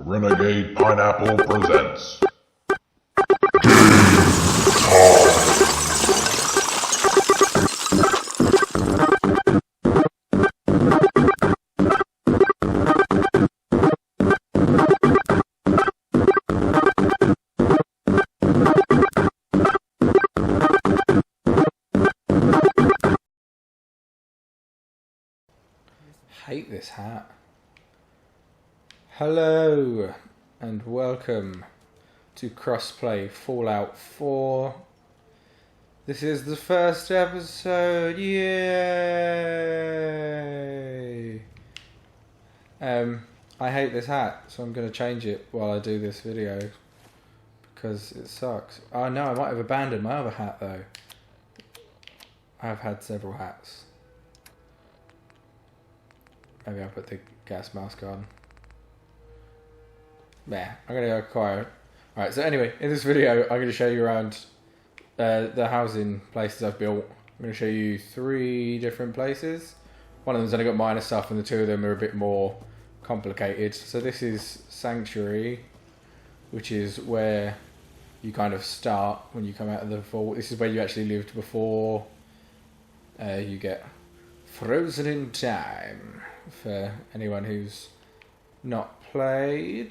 Renegade Pineapple presents Hate this hat. Hello and welcome to Krossplay Fallout 4. This is the first episode. Yay! I hate this hat, so I'm going to change it while I do this video because it sucks. Oh no, I might have abandoned my other hat though. I've had several hats. Maybe I'll put the gas mask on. Yeah, I'm going to go quiet. Alright, so anyway, in this video, I'm going to show you around the housing places I've built. I'm going to show you 3 different places. One of them's only got minor stuff, and the 2 of them are a bit more complicated. So this is Sanctuary, which is where you kind of start when you come out of the vault. This is where you actually lived before you get frozen in time. For anyone who's not played.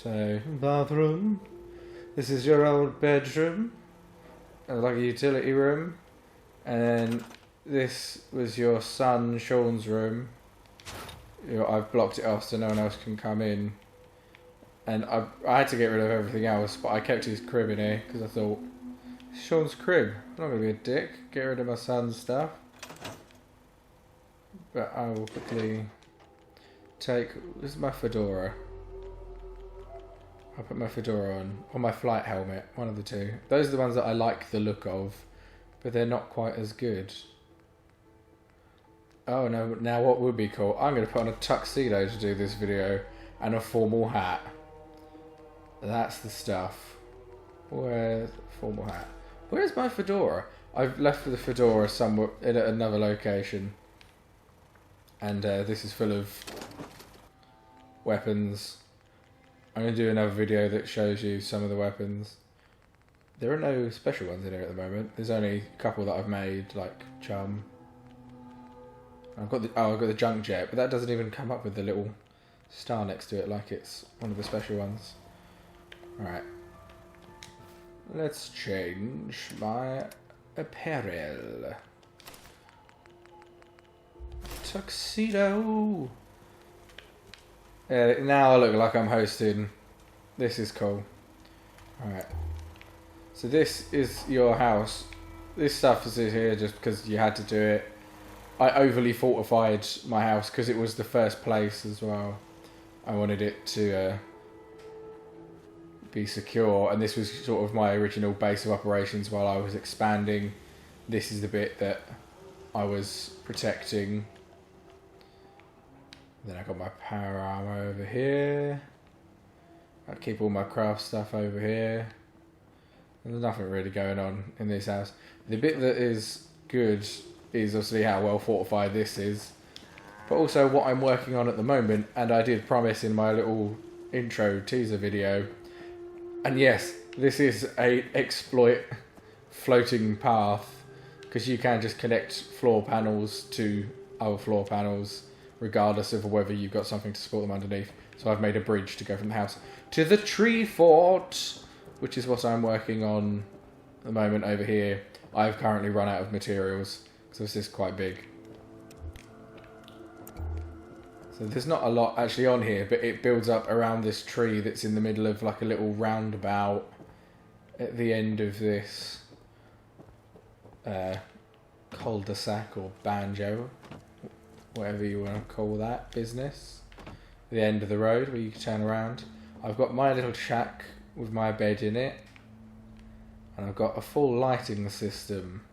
So, bathroom. This is your old bedroom. Like a utility room. And then this was your son Sean's room. I've blocked it off so no one else can come in. And I had to get rid of everything else, but I kept his crib in here because I thought, Sean's crib. I'm not going to be a dick. Get rid of my son's stuff. But I will quickly take... This is my fedora. I'll put my fedora on. Or my flight helmet. One of the 2. Those are the ones that I like the look of. But they're not quite as good. Oh no, now what would be cool? I'm going to put on a tuxedo to do this video. And a formal hat. That's the stuff. Where's formal hat? Where's my fedora? I've left the fedora somewhere in another location. And this is full of weapons. I'm going to do another video that shows you some of the weapons. There are no special ones in here at the moment. There's only a couple that I've made, like Chum. I've got the junk jet, but that doesn't even come up with the little star next to it like it's one of the special ones. Alright. Let's change my apparel. Tuxedo. Now I look like I'm hosting. This is cool. Alright. So this is your house. This stuff is here just because you had to do it. I overly fortified my house because it was the first place as well. I wanted it to be secure, and this was sort of my original base of operations while I was expanding. This is the bit that I was protecting. Then I got my power armor over here. I'd keep all my craft stuff over here. There's nothing really going on in this house. The bit that is good is obviously how well fortified this is. But also what I'm working on at the moment, and I did promise in my little intro teaser video. And yes, this is a exploit floating path. Because you can just connect floor panels to other floor panels, regardless of whether you've got something to support them underneath. So I've made a bridge to go from the house to the tree fort, which is what I'm working on at the moment over here. I've currently run out of materials, so this is quite big. So there's not a lot actually on here, but it builds up around this tree that's in the middle of like a little roundabout at the end of this cul-de-sac or banjo. Whatever you want to call that business. The end of the road where you can turn around. I've got my little shack with my bed in it. And I've got a full lighting system.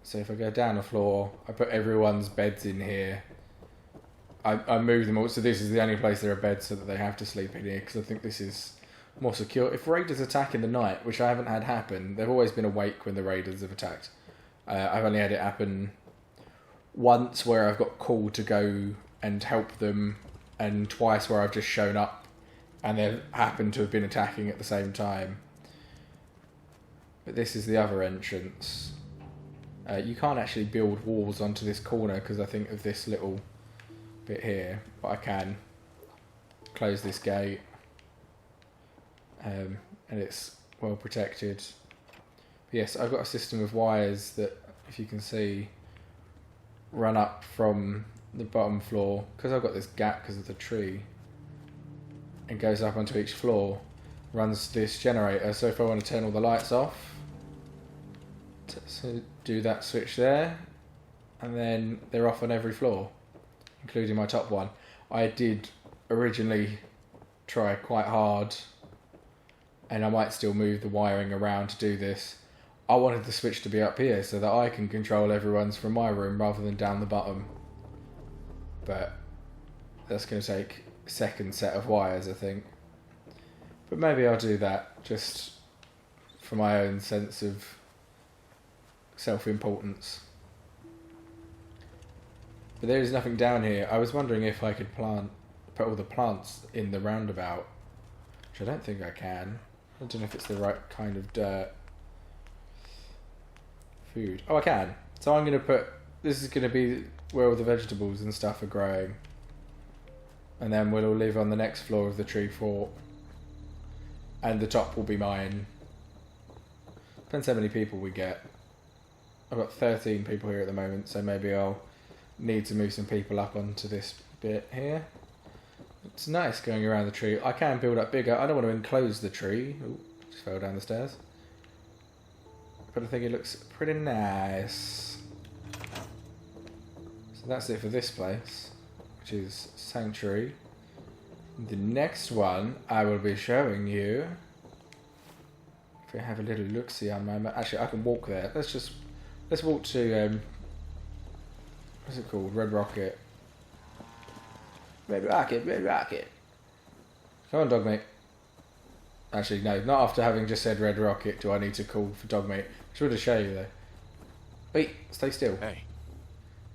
So if I go down the floor, I put everyone's beds in here. I move them all. So this is the only place there are beds so that they have to sleep in here. Because I think this is more secure. If raiders attack in the night, which I haven't had happen, they've always been awake when the raiders have attacked. I've only had it happen once where I've got called to go and help them and twice where I've just shown up and they happen to have been attacking at the same time. But this is the other entrance. You can't actually build walls onto this corner because I think of this little bit here, but I can close this gate, and it's well protected. But yes, I've got a system of wires that, if you can see, run up from the bottom floor, because I've got this gap because of the tree, and goes up onto each floor, runs this generator. So if I want to turn all the lights off, so do that switch there, and then they're off on every floor, including my top one. I did originally try quite hard, and I might still move the wiring around to do this. I wanted the switch to be up here so that I can control everyone's from my room rather than down the bottom. But that's going to take a second set of wires, I think. But maybe I'll do that just for my own sense of self-importance. But there is nothing down here. I was wondering if I could put all the plants in the roundabout, which I don't think I can. I don't know if it's the right kind of dirt. Food. Oh, I can. So I'm going to put... This is going to be where all the vegetables and stuff are growing. And then we'll all live on the next floor of the tree fort. And the top will be mine. Depends how many people we get. I've got 13 people here at the moment, so maybe I'll need to move some people up onto this bit here. It's nice going around the tree. I can build up bigger. I don't want to enclose the tree. Ooh, just fell down the stairs. But I think it looks pretty nice. So that's it for this place, which is Sanctuary. The next one I will be showing you. If I have a little look-see on my map. Actually, I can walk there. Let's walk to what's it called? Red Rocket. Red Rocket, Red Rocket. Come on, dog mate. Actually, no, not after having just said Red Rocket do I need to call for dog mate. I should have show you though. Wait, stay still. Hey.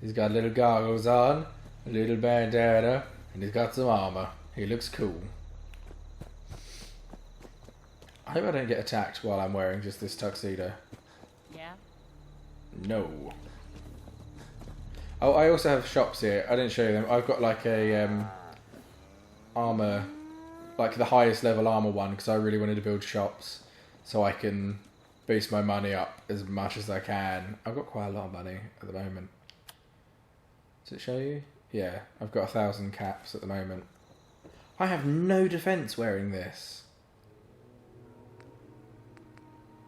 He's got little goggles on, a little bandana, and he's got some armor. He looks cool. I hope I don't get attacked while I'm wearing just this tuxedo. Yeah? No. Oh, I also have shops here. I didn't show you them. I've got like a armor, like the highest level armor one, because I really wanted to build shops so I can boost my money up as much as I can. I've got quite a lot of money at the moment. Does it show you? Yeah, I've got 1,000 caps at the moment. I have no defense wearing this.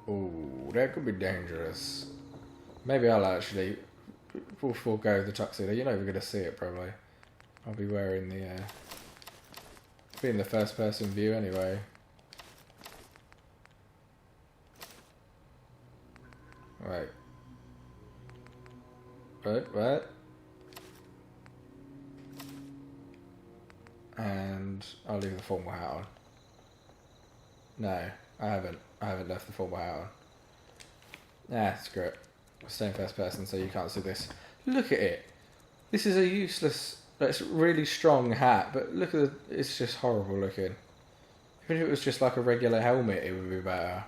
Oh, that could be dangerous. Maybe I'll actually... We'll forego the tuxedo. You're not even going to see it, probably. I'll be wearing the... be in the first person view anyway. Right. What? And I'll leave the formal hat on. No, I haven't. I haven't left the formal hat on. Nah, screw it. I'll stay in first person so you can't see this. Look at it. This is a useless... It's a really strong hat, but look at it's just horrible looking. Even if it was just like a regular helmet, it would be better.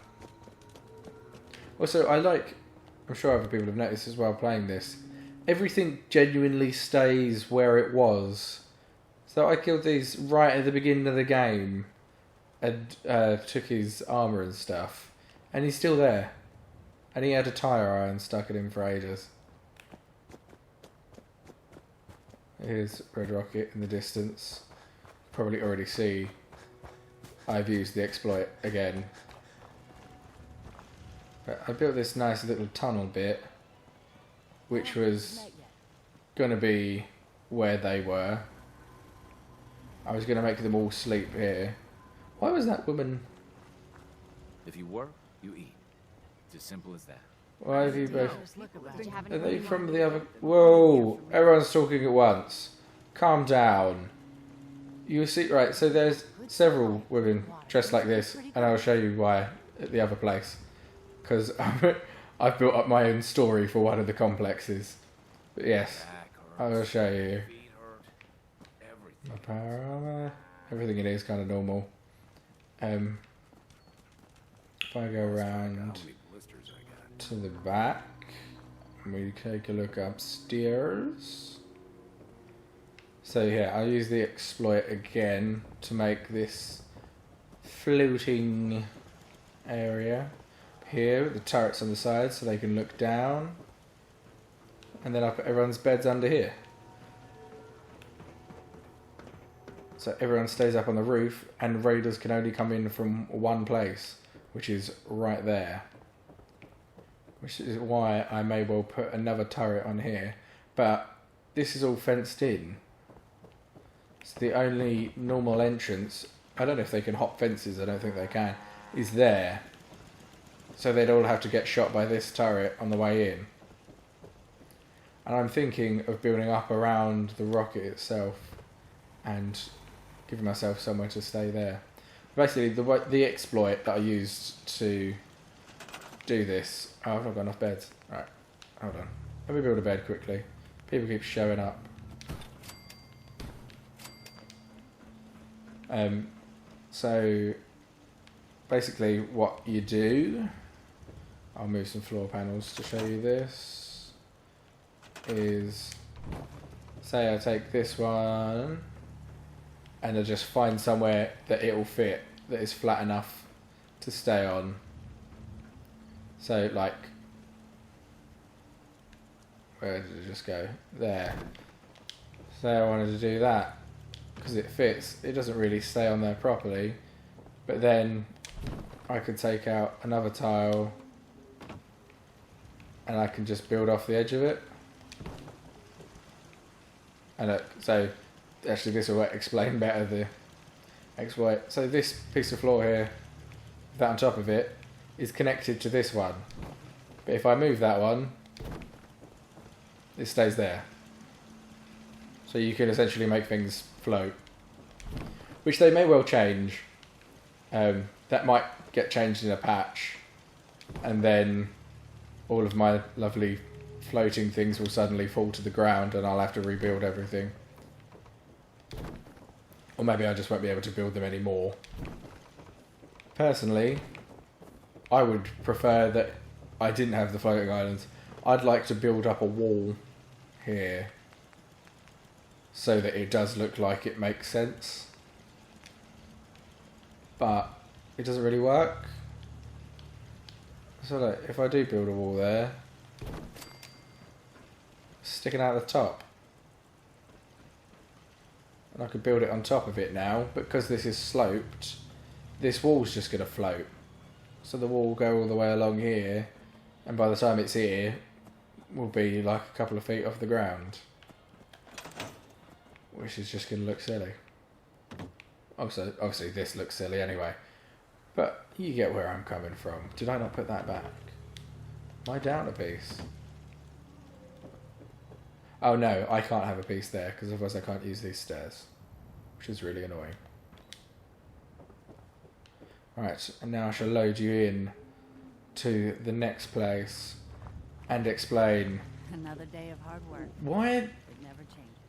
Also, I'm sure other people have noticed as well playing this. Everything genuinely stays where it was. So I killed these right at the beginning of the game and took his armour and stuff. And he's still there. And he had a tire iron stuck in him for ages. Here's Red Rocket in the distance. Probably already see I've used the exploit again. But I built this nice little tunnel bit, which was going to be where they were. I was going to make them all sleep here. Why was that woman... If you work, you eat. It's as simple as that. Why have you both... Did you have Are any they from the other... Whoa! Everyone's talking at once. Calm down. You see... Right, so there's several women dressed like this, and I'll show you why at the other place. Because I've built up my own story for one of the complexes. But yes, I will show you. My power armor. Everything in here is kind of normal. If I go around to the back, and we take a look upstairs. So yeah, I'll use the exploit again to make this floating area here with the turrets on the side so they can look down. And then I'll put everyone's beds under here. So everyone stays up on the roof and raiders can only come in from one place, which is right there. Which is why I may well put another turret on here. But this is all fenced in. So the only normal entrance, I don't know if they can hop fences, I don't think they can, is there. So they'd all have to get shot by this turret on the way in. And I'm thinking of building up around the rocket itself and giving myself somewhere to stay there. Basically, the exploit that I used to do this... Oh, I've not got enough beds. Right, hold on. Let me build a bed quickly. People keep showing up. So, basically what you do... I'll move some floor panels to show you this. Is... Say I take this one... and I just find somewhere that it will fit, that is flat enough to stay on. So, like, where did it just go? There. So I wanted to do that, because it fits. It doesn't really stay on there properly, but then I could take out another tile, and I can just build off the edge of it. And look, so... Actually, this will explain better the exploit. So this piece of floor here, that on top of it, is connected to this one. But if I move that one, it stays there. So you can essentially make things float. Which they may well change. That might get changed in a patch. And then all of my lovely floating things will suddenly fall to the ground and I'll have to rebuild everything. Or maybe I just won't be able to build them anymore. Personally, I would prefer that I didn't have the floating islands. I'd like to build up a wall here so that it does look like it makes sense. But it doesn't really work. So look, if I do build a wall there, sticking out the top. And I could build it on top of it now, but because this is sloped, this wall's just going to float. So the wall will go all the way along here, and by the time it's here, will be like a couple of feet off the ground. Which is just going to look silly. Also, obviously this looks silly anyway. But you get where I'm coming from. Did I not put that back? Am I down a piece? Oh no, I can't have a piece there, because otherwise I can't use these stairs. Which is really annoying. Right, and now I shall load you in to the next place and explain... Another day of hard work. Why... It never changes.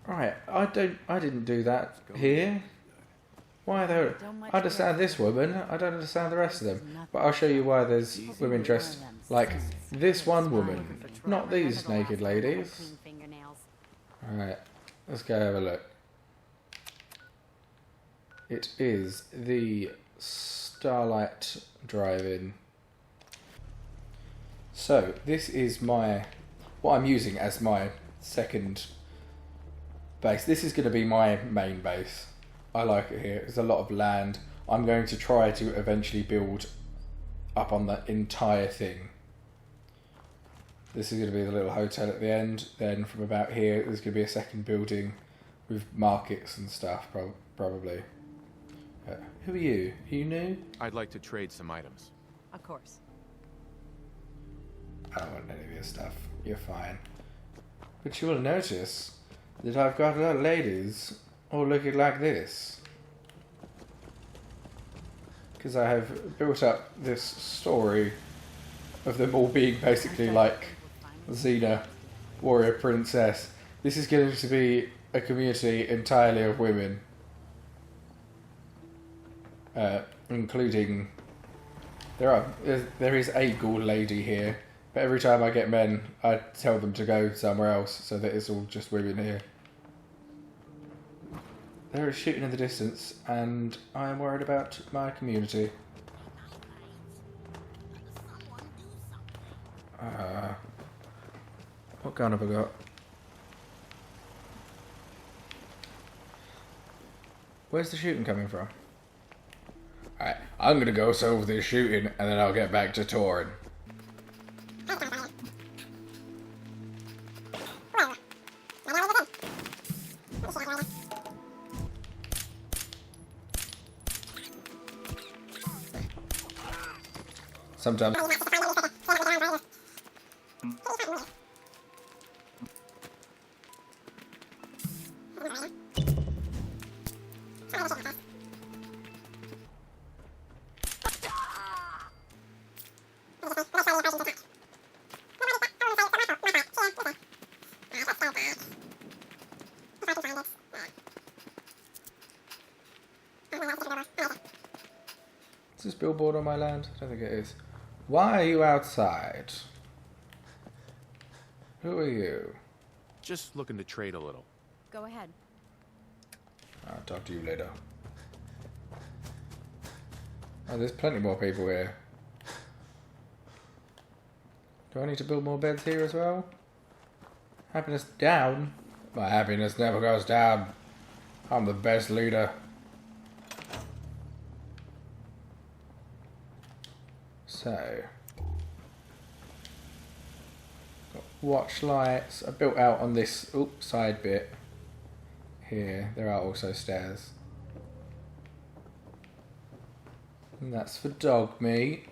Right, I didn't do that here. Why though? I understand this woman, I don't understand the rest of them. But I'll show you why there's women dressed like this one woman. Not these naked ladies. Alright, let's go have a look. It is the Starlight Drive-In. So, this is what I'm using as my second base. This is going to be my main base. I like it here. There's a lot of land. I'm going to try to eventually build up on the entire thing. This is going to be the little hotel at the end. Then from about here, there's going to be a second building with markets and stuff, probably. Who are you? Are you new? I'd like to trade some items. Of course. I don't want any of your stuff. You're fine. But you will notice that I've got a lot of ladies all looking like this. Because I have built up this story of them all being basically like Xena, warrior princess, This is going to be a community entirely of women. Including... There is a ghoul lady here. But every time I get men, I tell them to go somewhere else. So that it's all just women here. There is shooting in the distance. And I am worried about my community. What gun have I got? Where's the shooting coming from? Alright, I'm gonna go solve this shooting and then I'll get back to touring. Sometimes. Is this billboard on my land? I don't think it is. Why are you outside? Who are you? Just looking to trade a little. Go ahead. I'll talk to you later. Oh, there's plenty more people here. Do I need to build more beds here as well? Happiness down? My happiness never goes down. I'm the best leader. So, got watch lights. I built out on this side bit here. There are also stairs. And that's for dog meat.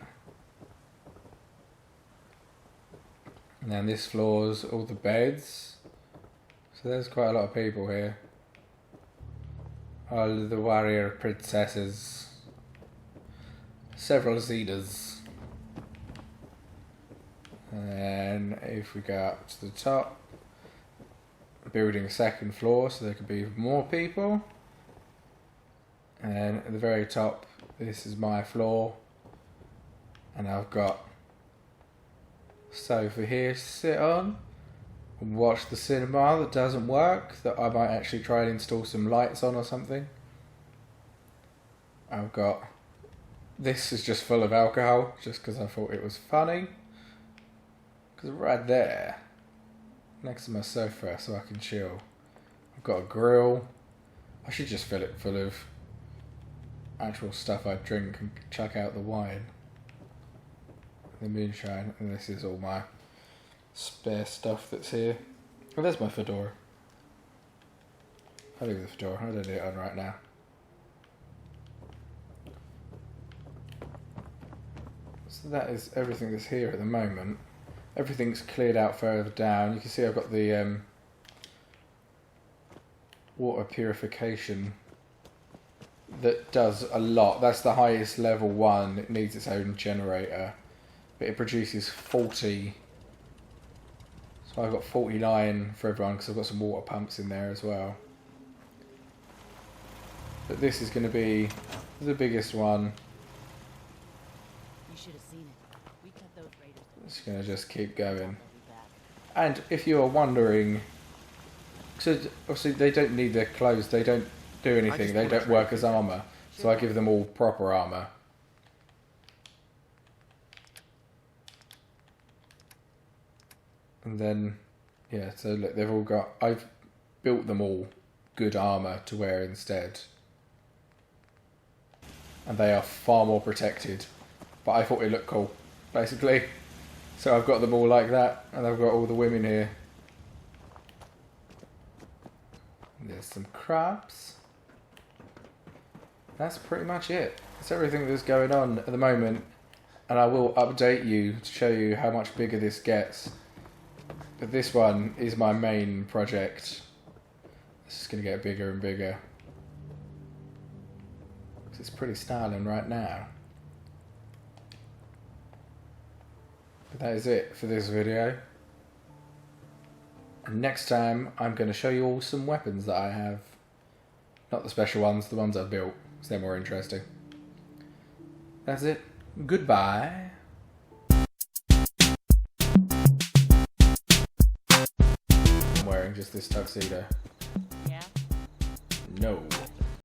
And then this floor's all the beds. So there's quite a lot of people here. All the warrior princesses. Several Xenas. And then if we go up to the top, building a second floor so there could be more people. And then at the very top, this is my floor. And I've got a sofa here to sit on and watch the cinema that doesn't work, that I might actually try and install some lights on or something. I've got, this is just full of alcohol, just because I thought it was funny. Because right there, next to my sofa so I can chill, I've got a grill. I should just fill it full of actual stuff I drink and chuck out the wine. The moonshine, and this is all my spare stuff that's here. Oh, there's my fedora. I'll leave the fedora, I don't need it on right now. So that is everything that's here at the moment. Everything's cleared out further down. You can see I've got the water purification that does a lot. That's the highest level one. It needs its own generator. But it produces 40. So I've got 49 for everyone because I've got some water pumps in there as well. But this is going to be the biggest one. You should have seen it. We cut those raiders. It's going to just keep going. And if you are wondering, so obviously they don't need their clothes, they don't do anything, they don't work as armour. So I give them all proper armour. And then, yeah, so look, they've all got, I've built them all good armour to wear instead. And they are far more protected. But I thought it looked cool, basically. So I've got them all like that, and I've got all the women here. And there's some crabs. That's pretty much it. That's everything that's going on at the moment. And I will update you to show you how much bigger this gets. But this one is my main project. This is going to get bigger and bigger. It's pretty styling right now. But that is it for this video. And next time, I'm going to show you all some weapons that I have. Not the special ones, the ones I've built, because they're more interesting. That's it. Goodbye. I'm wearing just this tuxedo. Yeah? No.